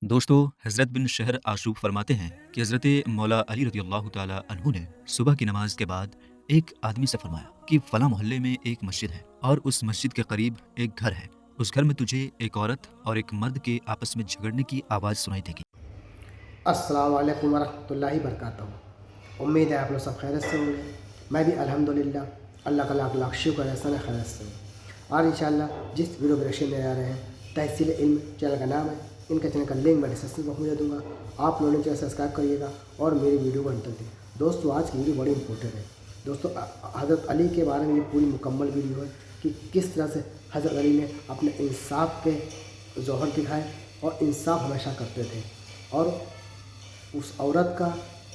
दोस्तों, हज़रत बिन शहर आशूब फरमाते हैं कि हज़रत मौला अली रज़ी अल्लाह ताला अन्हु ने सुबह की नमाज के बाद एक आदमी से फरमाया कि फ़लाँ मोहल्ले में एक मस्जिद है और उस मस्जिद के करीब एक घर है। उस घर में तुझे एक औरत और एक मर्द के आपस में झगड़ने की आवाज़ सुनाई देगी। अस्सलाम वालेकुम वरहमतुल्लाहि वबरकातुहू। उम्मीद है आप लोग सब खैरियत से होंगे। मैं भी अल्हम्दुलिल्लाह अल्लाह का लाख लाख शुक्र है, सन खैरियत से हूँ। और इंशाअल्लाह जिस वीडियो प्रोडक्शन में आ रहे हैं, तहसील इल्म चैनल का नाम है। इनका चैनल का लिंक मैं डिस्क्रिप्शन बॉक्स में दे दूँगा। आप लोगों ने चैनल सब्सक्राइब करिएगा और मेरी वीडियो को अंत तक देखिए। दोस्तों, आज की वीडियो बड़ी इंपॉर्टेंट है। दोस्तों, हज़रत अली के बारे में ये पूरी मुकम्मल वीडियो है कि किस तरह से हज़रत अली ने अपने इंसाफ के जौहर दिखाए और इंसाफ हमेशा करते थे। और उस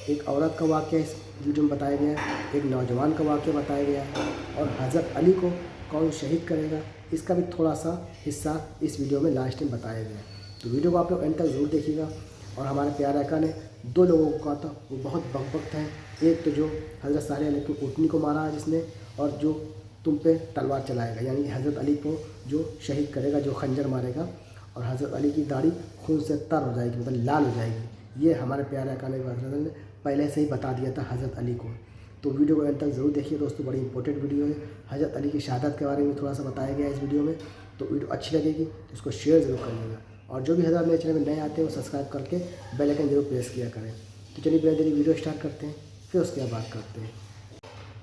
एक औरत का वाक़या इस वीडियो में बताया गया है, एक नौजवान का वाक़या बताया गया है और हज़रत अली को कौन शहीद करेगा, इसका भी थोड़ा सा हिस्सा इस वीडियो में लास्ट में बताया गया है। तो वीडियो को आप लोग एंड तक ज़रूर देखिएगा। और हमारे प्यारे आका ने दो लोगों को कहा था, वो बहुत बकवक्त हैं। एक तो जो हज़रत साले अली की ऊँटनी को मारा है जिसने, और जो तुम पे तलवार चलाएगा, यानी कि हज़रत अली को जो शहीद करेगा, जो खंजर मारेगा, और हज़रत अली की दाढ़ी खून से तर हो जाएगी, मतलब लाल हो जाएगी। ये हमारे प्यारे आका ने पहले से ही बता दिया था हज़रत अली को। तो वीडियो को अंत तक ज़रूर देखिए दोस्तों, बड़ी इंपॉर्टेंट वीडियो है। हज़रत अली की शहादत के बारे में थोड़ा सा बताया गया है इस वीडियो में। तो वीडियो अच्छी लगेगी तो इसको शेयर ज़रूर करिएगा। और जो भी हज़रत मेरे चैनल में नए आते हैं वो सब्सक्राइब करके बेल आइकन जरूर प्रेस किया करें। तो चलिए बेहद वीडियो स्टार्ट करते हैं, फिर उसके बाद बात करते हैं।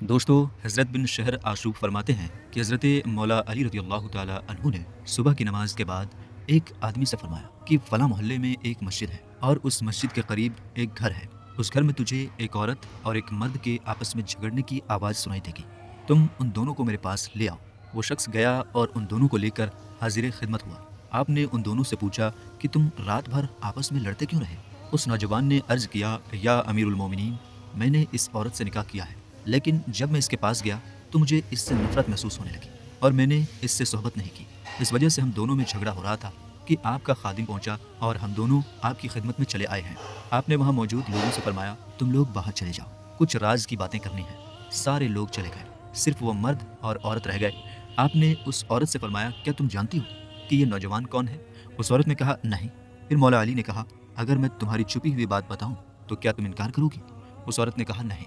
दोस्तों, हज़रत बिन शहर आशूब फरमाते हैं कि हज़रत मौला अली रज़ी अल्लाह ताला अन्हु ने सुबह की नमाज के बाद एक आदमी से फरमाया कि फ़लाँ मोहल्ले में एक मस्जिद है और उस मस्जिद के करीब एक घर है। उस घर में तुझे एक औरत और एक मर्द के आपस में झगड़ने की आवाज़ सुनाई देगी। तुम उन दोनों को मेरे पास ले आओ। वो शख्स गया और उन दोनों को लेकर हाजिर खिदमत हुआ। आपने उन दोनों से पूछा कि तुम रात भर आपस में लड़ते क्यों रहे? उस नौजवान ने अर्ज़ किया, या अमीरुल मोमिनीन, मैंने इस औरत से निकाह किया है, लेकिन जब मैं इसके पास गया तो मुझे इससे नफरत महसूस होने लगी और मैंने इससे सोहबत नहीं की। इस वजह से हम दोनों में झगड़ा हो रहा था कि आपका खादिम पहुंचा और हम दोनों आपकी खिदमत में चले आए हैं। आपने वहां मौजूद लोगों से फरमाया, तुम लोग बाहर चले जाओ, कुछ राज की बातें करनी है। सारे लोग चले गए, सिर्फ वो मर्द और औरत रह गए। आपने उस औरत से फरमाया, क्या तुम जानती हो कि ये नौजवान कौन है? उस औरत ने कहा, नहीं। फिर मौला अली ने कहा, अगर मैं तुम्हारी छुपी हुई बात बताऊं तो क्या तुम इनकार करोगी? उस औरत ने कहा, नहीं।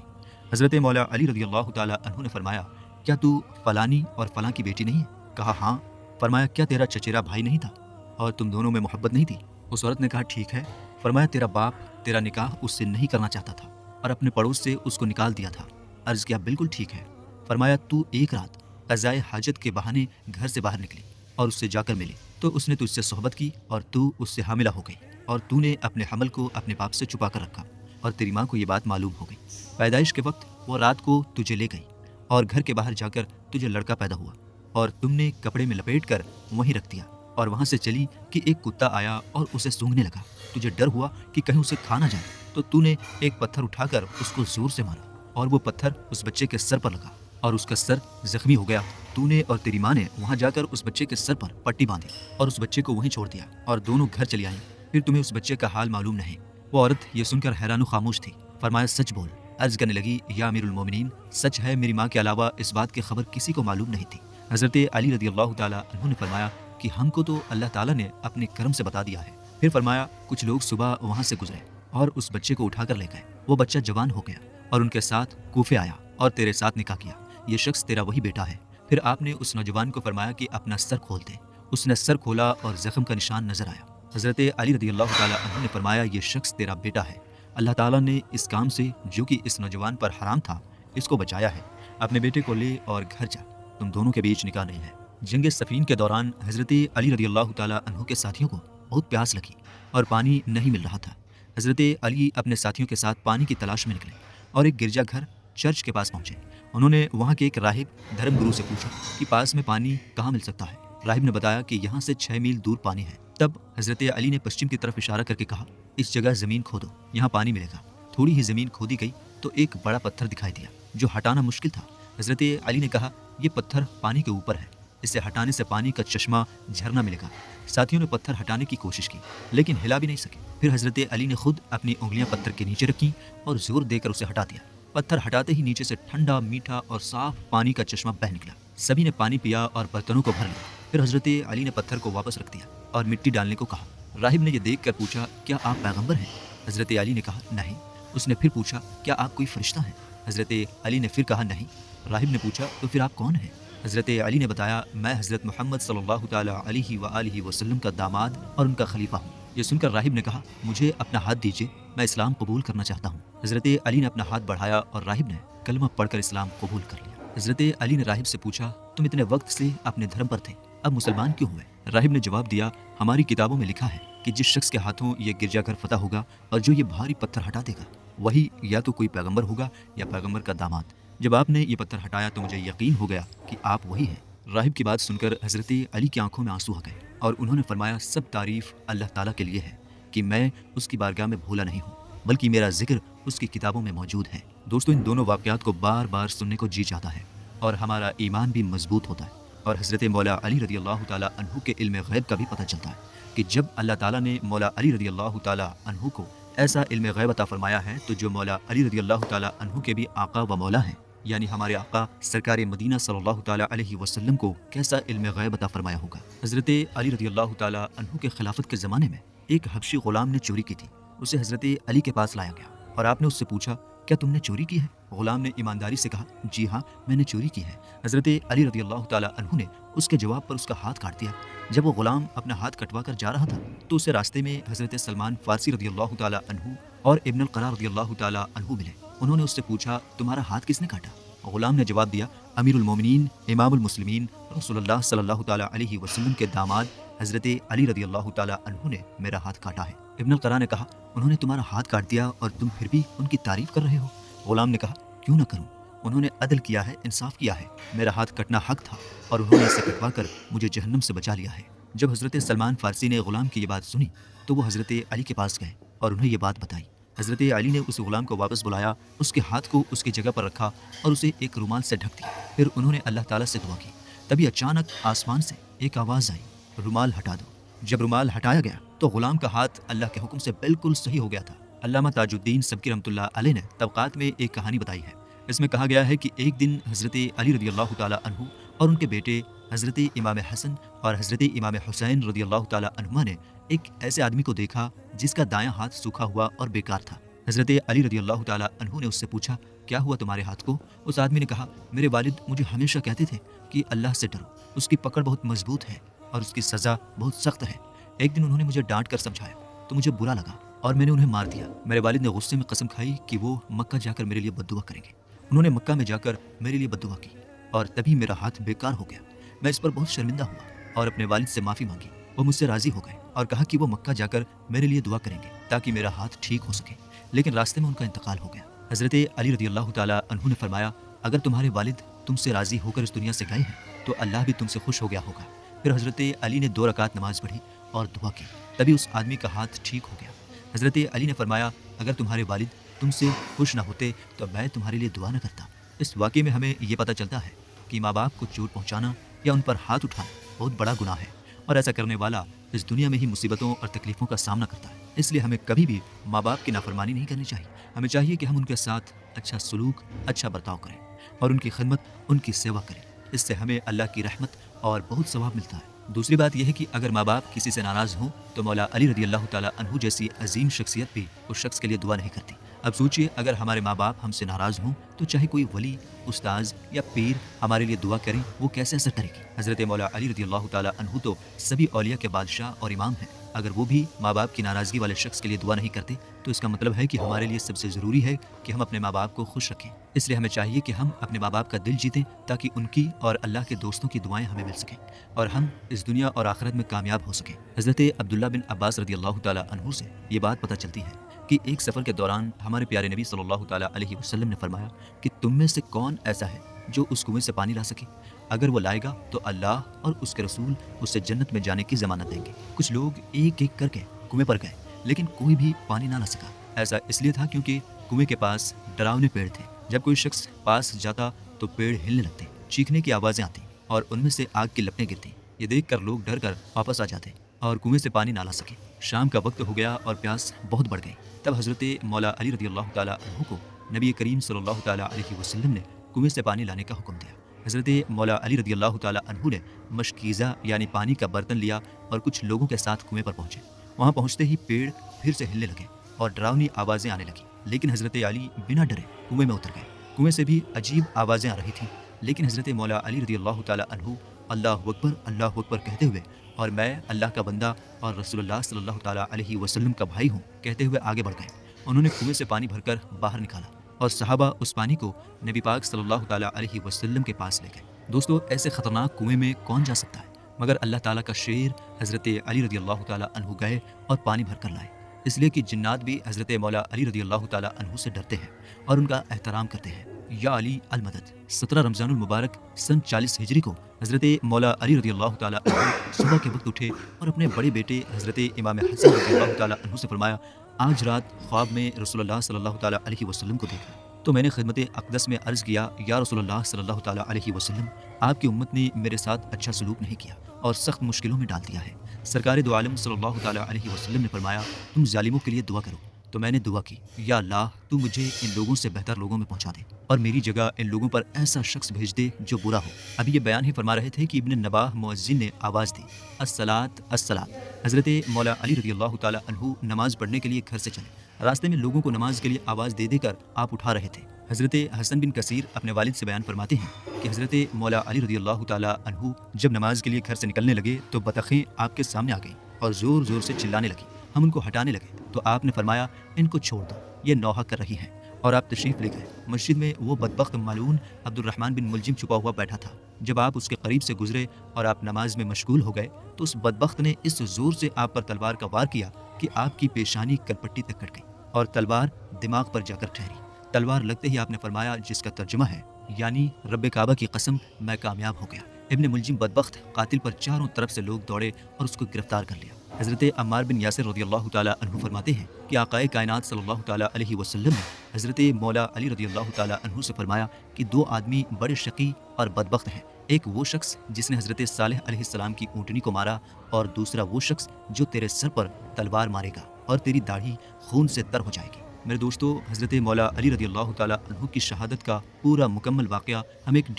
हज़रत मौला अली रज़ी अल्लाह ताला अन्हु ने फरमाया, क्या तू फ़लानी और फ़लाँ की बेटी नहीं है? कहा, हाँ। फरमाया, क्या तेरा चचेरा भाई नहीं था और तुम दोनों में मोहब्बत नहीं थी? उस औरत ने कहा, ठीक है। फरमाया, तेरा बाप तेरा निकाह उससे नहीं करना चाहता था और अपने पड़ोस से उसको निकाल दिया था। अर्ज़ किया, बिल्कुल ठीक है। फरमाया, तू एक रात क़ज़ाए हाजत के बहाने घर से बाहर निकली और उससे जाकर मिली तो उसने तुझसे सोहबत की और तू उससे हामिला हो गई और तूने अपने हमल को अपने बाप से छुपा कर रखा और तेरी माँ को ये बात मालूम हो गई। पैदाइश के वक्त वो रात को तुझे ले गई और घर के बाहर जाकर तुझे लड़का पैदा हुआ और तुमने कपड़े में लपेट कर वहीं रख दिया और वहां से चली कि एक कुत्ता आया और उसे सूंघने लगा। तुझे डर हुआ कि कहीं उसे खा ना जाए तो तूने एक पत्थर उठाकर उसको जोर से मारा और वो पत्थर उस बच्चे के सर पर लगा और उसका सर जख्मी हो गया। तूने और तेरी माँ ने वहां जाकर उस बच्चे के सर पर पट्टी बांधी और उस बच्चे को वहीं छोड़ दिया और दोनों घर चली आई। फिर तुम्हें उस बच्चे का हाल मालूम नहीं। वो औरत ये सुनकर हैरान खामोश थी। फरमाया, सच बोल। अर्ज करने लगी, या अमीरुल मोमिनीन, सच है, मेरी माँ के अलावा इस बात की खबर किसी को मालूम नहीं थी। हज़रत अली रज़ी अल्लाह ताला अन्हु ने फरमाया कि हमको तो अल्लाह ताला ने अपने करम से बता दिया है। फिर फरमाया, कुछ लोग सुबह वहाँ से गुजरे और उस बच्चे को उठाकर ले गए। वो बच्चा जवान हो गया और उनके साथ कूफे आया और तेरे साथ निकाह किया। ये शख्स तेरा वही बेटा है। फिर आपने उस नौजवान को फरमाया कि अपना सर खोल दे। उसने सर खोला और जख्म का निशान नजर आया। हज़रत अली रज़ी अल्लाह ताला अन्हु ने फरमाया, ये शख्स तेरा बेटा है। अल्लाह ताला ने इस काम से, जो कि इस नौजवान पर हराम था, इसको बचाया है। अपने बेटे को ले और घर जा, तुम दोनों के बीच निकाह नहीं है। जंग सफ़ीन के दौरान हज़रत अली रज़ी अल्लाह ताला अन्हु के साथियों को बहुत प्यास लगी और पानी नहीं मिल रहा था। हज़रत अली अपने साथियों के साथ पानी की तलाश में निकले और एक गिरजाघर चर्च के पास पहुंचे। उन्होंने वहाँ के एक राहिब धर्मगुरु से पूछा कि पास में पानी कहाँ मिल सकता है। राहिब ने बताया कि यहाँ से 6 मील दूर पानी है। तब हज़रत अली ने पश्चिम की तरफ इशारा करके कहा, इस जगह ज़मीन खोदो, यहाँ पानी मिलेगा। थोड़ी ही ज़मीन खोदी गई तो एक बड़ा पत्थर दिखाई दिया जो हटाना मुश्किल था। हज़रत अली ने कहा, ये पत्थर पानी के ऊपर है, इसे हटाने से पानी का चश्मा झरना मिलेगा। साथियों ने पत्थर हटाने की कोशिश की लेकिन हिला भी नहीं सके। फिर हज़रत अली ने खुद अपनी उंगलियां पत्थर के नीचे रखी और जोर देकर उसे हटा दिया। पत्थर हटाते ही नीचे से ठंडा, मीठा और साफ पानी का चश्मा बह निकला। सभी ने पानी पिया और बर्तनों को भर लिया। फिर हज़रत अली ने पत्थर को वापस रख दिया और मिट्टी डालने को कहा राहिब ने यह देख कर पूछा, क्या आप पैगंबर हैं? हज़रत अली ने कहा, नहीं। उसने फिर पूछा, क्या आप कोई फरिश्ता हैं? हज़रत अली ने फिर कहा, नहीं। राहिब ने पूछा, तो फिर आप कौन हैं? हज़रत अली ने बताया, मैं हज़रत मोहम्मद सल्लल्लाहु ताला अलैहि व आलिहि वसल्लम का दामाद और उनका खलीफा हूँ। ये सुनकर राहिब ने कहा, मुझे अपना हाथ दीजिए, मैं इस्लाम कबूल करना चाहता हूँ। हज़रत अली ने अपना हाथ बढ़ाया और राहिब ने कलमा पढ़कर इस्लाम कबूल कर लिया। हज़रत अली ने राहिब से पूछा, तुम इतने वक्त से अपने धर्म पर थे, अब मुसलमान क्यों हुए? राहिब ने जवाब दिया, हमारी किताबों में लिखा है कि जिस शख्स के हाथों ये गिरजाघर फतह होगा और जो ये भारी पत्थर हटा देगा, वही या तो कोई पैगंबर होगा या पैगंबर का दामाद। जब आपने ये पत्थर हटाया तो मुझे यकीन हो गया कि आप वही हैं। राहिब की बात सुनकर हज़रत अली की आंखों में आंसू आ गए और उन्होंने फरमाया, सब तारीफ अल्लाह ताला के लिए है कि मैं उसकी बारगाह में भूला नहीं हूँ, बल्कि मेरा जिक्र उसकी किताबों में मौजूद है। दोस्तों, इन दोनों वाक़यात को बार बार सुनने को जी जाता है और हमारा ईमान भी मजबूत होता है और हज़रत मौला अली रज़ी अल्लाह ताला अन्हु के इल्म गैब का भी पता चलता है कि जब अल्लाह ताला ने मौला अली रज़ी अल्लाह ताला अन्हु को ऐसा इल्म गैब अता फरमाया है, तो जो मौला अली रज़ी अल्लाह ताला अन्हु के भी आका व मौला हैं, यानी हमारे आका सरकार मदीना सल्लल्लाहु ताला अलैहि वसल्लम को कैसा इल्म गैब अता फरमाया होगा। हज़रत अली रज़ी अल्लाह ताला अन्हु के खिलाफत के ज़माने में एक हबशी ग़ुलाम ने चोरी की थी। उसे हज़रत अली के पास लाया गया और आपने उससे पूछा, क्या तुमने चोरी की है? ग़ुलाम ने ईमानदारी से कहा, जी हाँ, मैंने चोरी की है। हज़रत अली रज़ी अल्लाह ताला अन्हु ने उसके जवाब पर उसका हाथ काट दिया। जब वो ग़ुलाम अपना हाथ कटवा कर जा रहा था तो उसे रास्ते में हज़रत सलमान फ़ारसी रज़ी अल्लाह ताला अन्हु और इब्न अल क़रार रज़ी अल्लाह ताला अन्हु मिले। उन्होंने उससे पूछा, तुम्हारा हाथ किसने काटा? ग़ुलाम ने जवाब दिया, अमीरुल मोमिनीन इमामुल मुस्लिमीन रसूलुल्लाह सल्लल्लाहु ताला अलैहि वसल्लम के दामाद हज़रत अली रज़ी अल्लाह ताला अन्हु ने मेरा हाथ काटा है। इब्न अल क़रार ने कहा, उन्होंने तुम्हारा हाथ काट दिया और तुम फिर भी उनकी तारीफ़ कर रहे हो? ग़ुलाम ने कहा, क्यों ना करूं, उन्होंने अदल किया है, इंसाफ किया है, मेरा हाथ कटना हक था और उन्होंने इसे कटवा कर मुझे जहन्नम से बचा लिया है। जब हज़रत सलमान फ़ारसी ने ग़ुलाम की ये बात सुनी तो वो हज़रत अली के पास गए और उन्हें ये बात बताई। हज़रत अली ने उस ग़ुलाम को वापस बुलाया, उसके हाथ को उसकी जगह पर रखा और उसे एक रुमाल से ढक दिया। फिर उन्होंने अल्लाह ताला से दुआ की। तभी अचानक आसमान से एक आवाज़ आई, रुमाल हटा दो। जब रुमाल हटाया गया तो ग़ुलाम का हाथ अल्लाह के हुक्म से बिल्कुल सही हो गया था। अल्लामा ताजुद्दीन सबकी रहमतुल्लाह अलैह ने तबक़ात में एक कहानी बताई है। इसमें कहा गया है कि एक दिन हज़रत अली रज़ी अल्लाह ताला अन्हु और उनके बेटे हज़रत इमाम हसन और हज़रत इमाम हुसैन रज़ी अल्लाह ताला अन्हुमा ने एक ऐसे आदमी को देखा जिसका दायां हाथ सूखा हुआ और बेकार था। हज़रत अली रज़ी अल्लाह ताला अन्हु ने उससे पूछा, क्या हुआ तुम्हारे हाथ को? उस आदमी ने कहा, मेरे वालिद मुझे हमेशा कहते थे कि अल्लाह से डरो, उसकी पकड़ बहुत मजबूत है और उसकी सज़ा बहुत सख्त है। एक दिन उन्होंने मुझे डांट कर समझाया तो मुझे बुरा लगा और मैंने उन्हें मार दिया। मेरे वालिद ने गुस्से में कसम खाई कि वो मक्का जाकर मेरे लिए बद्दुआ करेंगे। उन्होंने मक्का में जाकर मेरे लिए बद्दुआ की और तभी मेरा हाथ बेकार हो गया। मैं इस पर बहुत शर्मिंदा हुआ और अपने वालिद से माफ़ी मांगी। वो मुझसे राज़ी हो गए और कहा कि वो मक्का जाकर मेरे लिए दुआ करेंगे ताकि मेरा हाथ ठीक हो सके, लेकिन रास्ते में उनका इंतकाल हो गया। हज़रत अली रज़ी अल्लाह ताला अन्हु ने फरमाया, अगर तुम्हारे वालिद तुमसे राज़ी होकर इस दुनिया से गए हैं तो अल्लाह भी तुमसे खुश हो गया होगा। फिर हज़रत अली ने 2 रकात नमाज पढ़ी और दुआ की, तभी उस आदमी का हाथ ठीक हो गया। हज़रत अली ने फरमाया, अगर तुम्हारे वालिद तुमसे खुश ना होते तो मैं तुम्हारे लिए दुआ न करता। इस वाक़े में हमें ये पता चलता है कि माँ बाप को चोट पहुँचाना या उन पर हाथ उठाना बहुत बड़ा गुनाह है और ऐसा करने वाला इस दुनिया में ही मुसीबतों और तकलीफ़ों का सामना करता है। इसलिए हमें कभी भी माँ बाप की नाफरमानी नहीं करनी चाहिए। हमें चाहिए कि हम उनके साथ अच्छा सलूक, अच्छा बर्ताव करें और उनकी खिदमत, उनकी सेवा करें। इससे हमें अल्लाह की रहमत और बहुत सवाब मिलता है। दूसरी बात यह है कि अगर माँ बाप किसी से नाराज़ हों तो मौला अली रज़ी अल्लाह ताला अन्हु जैसी अजीम शख्सियत भी उस शख्स के लिए दुआ नहीं करती। अब सोचिए, अगर हमारे माँ बाप हमसे नाराज़ हों तो चाहे कोई वली, उस्ताज या पीर हमारे लिए दुआ करें, वो कैसे असर करेगी? हज़रत मौला अली रज़ी अल्लाह ताला अन्हु तो सभी औलिया के बादशाह और इमाम हैं। अगर वो भी माँ बाप की नाराज़गी वाले शख्स के लिए दुआ नहीं करते तो इसका मतलब है कि हमारे लिए सबसे ज़रूरी है कि हम अपने माँ बाप को खुश रखें। इसलिए हमें चाहिए कि हम अपने माँ बाप का दिल जीतें ताकि उनकी और अल्लाह के दोस्तों की दुआएं हमें मिल सकें और हम इस दुनिया और आखिरत में कामयाब हो सकें। हज़रत अब्दुल्ला बिन अब्बास रज़ी अल्लाह ताला अन्हु से ये बात पता चलती है कि एक सफ़र के दौरान हमारे प्यारे नबी सल्लल्लाहु ताला अलैहि वसल्लम ने फरमाया कि तुम में से कौन ऐसा है जो उस कुएं से पानी ला सके? अगर वो लाएगा तो अल्लाह और उसके रसूल उससे जन्नत में जाने की ज़मानत देंगे। कुछ लोग एक एक करके कुएं पर गए लेकिन कोई भी पानी ना ला सका। ऐसा इसलिए था क्योंकि कुएं के पास डरावने पेड़ थे। जब कोई शख्स पास जाता तो पेड़ हिलने लगते, चीखने की आवाज़ें आती और उनमें से आग की लपटें गिरती। ये देख कर लोग डर कर वापस आ जाते और कुएं से पानी ना ला सके। शाम का वक्त हो गया और प्यास बहुत बढ़ गई। तब हज़रत मौला अली रज़ी अल्लाह ताला अन्हु को नबी करीम सल्लल्लाहु ताला अलैहि वसल्लम ने कुएं से पानी लाने का हुक्म दिया। हज़रत मौला अली रज़ी अल्लाह ताला अन्हु ने मशकीज़ा यानी पानी का बर्तन लिया और कुछ लोगों के साथ कुएं पर पहुँचे। वहाँ पहुँचते ही पेड़ फिर से हिलने लगे और डरावनी आवाज़ें आने लगी, लेकिन हज़रत अली बिना डरे कुएं में उतर गए। कुएं से भी अजीब आवाज़ें आ रही थीं, लेकिन हज़रत मौला अली रज़ी अल्लाह ताला अन्हु अल्लाह अकबर कहते हुए और मैं अल्लाह का बंदा और रसूलुल्लाह सल्लल्लाहु ताला अलैहि वसल्लम का भाई हूँ कहते हुए आगे बढ़ गए। उन्होंने कुएं से पानी भरकर बाहर निकाला और सहाबा उस पानी को नबी पाक सल्लल्लाहु ताला अलैहि वसल्लम के पास ले गए। दोस्तों, ऐसे ख़तरनाक कुएं में कौन जा सकता है, मगर अल्लाह ताला का शेर हज़रत अली रज़ी अल्लाह ताला अन्हु गए और पानी भर कर लाए, इसलिए कि जिन्नात भी हज़रत मौला अली रज़ी अल्लाह ताला अन्हु से डरते हैं और उनका एहतराम करते हैं। या अली अल मदद। 17 रमज़ानुल मुबारक सन 40 हिजरी को हज़रत मौला अली रज़ी अल्लाह ताला अन्हु सुबह के वक्त उठे और अपने बड़े बेटे हज़रत इमाम हसन रज़ी अल्लाह ताला अन्हु से फरमाया, आज रात ख्वाब में रसूलुल्लाह सल्लल्लाहु ताला अलैहि वसल्लम को देखा तो मैंने खिदमत अक़दस में अर्ज़ किया, या रसूलुल्लाह सल्लल्लाहु ताला अलैहि वसल्लम, आपकी उम्मत ने मेरे साथ अच्छा सलूक नहीं किया और सख्त मुश्किलों में डाल दिया है। सरकार दो आलम सल्लल्लाहु ताला अलैहि वसल्लम ने फरमाया, तुम जालिमों के लिए दुआ करो। तो मैंने दुआ की, या अल्लाह तू मुझे इन लोगों से बेहतर लोगों में पहुंचा दे और मेरी जगह इन लोगों पर ऐसा शख्स भेज दे जो बुरा हो। अभी ये बयान ही फरमा रहे थे कि इब्न नबाह मुअज्जिन ने आवाज़ दी, अस्सलात अस्सलात। हज़रत मौला अली रज़ी अल्लाह ताला अन्हु नमाज़ पढ़ने के लिए घर से चले। रास्ते में लोगों को नमाज के लिए आवाज़ दे देकर आप उठा रहे थे। हज़रत हसन बिन कसीर अपने वालिद से बयान फरमाते हैं कि हज़रत मौला अली रज़ी अल्लाह ताला अन्हु जब नमाज के लिए घर से निकलने लगे तो बतखें आपके सामने आ गईं और ज़ोर ज़ोर से चिल्लाने लगी। हम उनको हटाने लगे तो आपने फरमाया, इनको छोड़ दो, ये नौहा कर रही हैं, और आप तशरीफ़ ले गए। मस्जिद में वो बदबख्त मालून अब्दुर्रहमान बिन मुलजिम छुपा हुआ बैठा था। जब आप उसके करीब से गुजरे और आप नमाज में मशगूल हो गए तो उस बदबख्त ने इस ज़ोर से आप पर तलवार का वार किया कि आपकी पेशानी कलपट्टी तक कट गई और तलवार दिमाग पर जाकर ठहरी। तलवार लगते ही आपने फरमाया, जिसका तर्जुमा है यानी रब्बे काबा की कसम, मैं कामयाब हो गया। इब्न मुलजिम बदबख्त कातिल पर चारों तरफ से लोग दौड़े और उसको गिरफ्तार कर लिया। हज़रत अम्मार बिन यासिर रज़ियल्लाहु ताला अन्हु फरमाते हैं कि आक़ाए कायनात सल्लल्लाहु ताला अलैहि वसल्लम ने हज़रत मौला अली रज़ियल्लाहु ताला अन्हु से फरमाया कि दो आदमी बड़े शकी और बदबख्त हैं, एक वो शख्स जिसने हज़रत सालेह अलैहिस्सलाम की ऊँटनी को मारा और दूसरा वो शख्स जो तेरे सर पर तलवार मारेगा और तेरी दाढ़ी खून से तर हो जाएगी। मेरे दोस्तों, हज़रत मौला अली रज़ियल्लाहु ताला अन्हु की शहादत का पूरा मुकम्मल वाक़या हम एक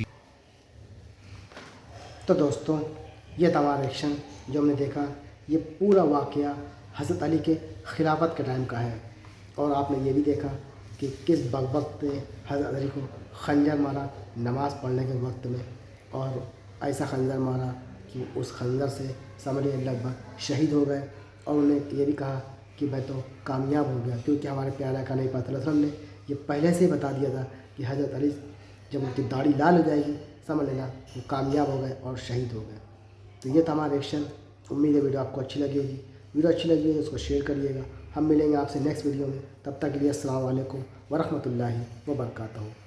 तो दोस्तों, ये था हमारा एक्शन जो हमने देखा। ये पूरा वाक़या हज़रत अली के खिलाफत के टाइम का है और आपने ये भी देखा कि किस वक्त ने हज़रत अली को खंजर मारा नमाज़ पढ़ने के वक्त में, और ऐसा खंजर मारा कि उस खंजर से समझिए लगभग शहीद हो गए। और उन्हें ये भी कहा कि मैं तो कामयाब हो गया, क्योंकि हमारे प्यारे आका नबी पाक सल्लल्लाहु अलैहि वसल्लम ने ये पहले से ही बता दिया था कि हज़रत अली जब उनकी दाढ़ी लाल हो जाएगी समझ लेना वो कामयाब हो गए और शहीद हो गए। तो ये था हमारा एक्शन। उम्मीद है वीडियो आपको अच्छी लगी होगी। वीडियो अच्छी लगी है उसको शेयर करिएगा। हम मिलेंगे आपसे नेक्स्ट वीडियो में, तब तक के लिए अस्सलाम वालेकुम व रहमतुल्लाहि व बरकातहू।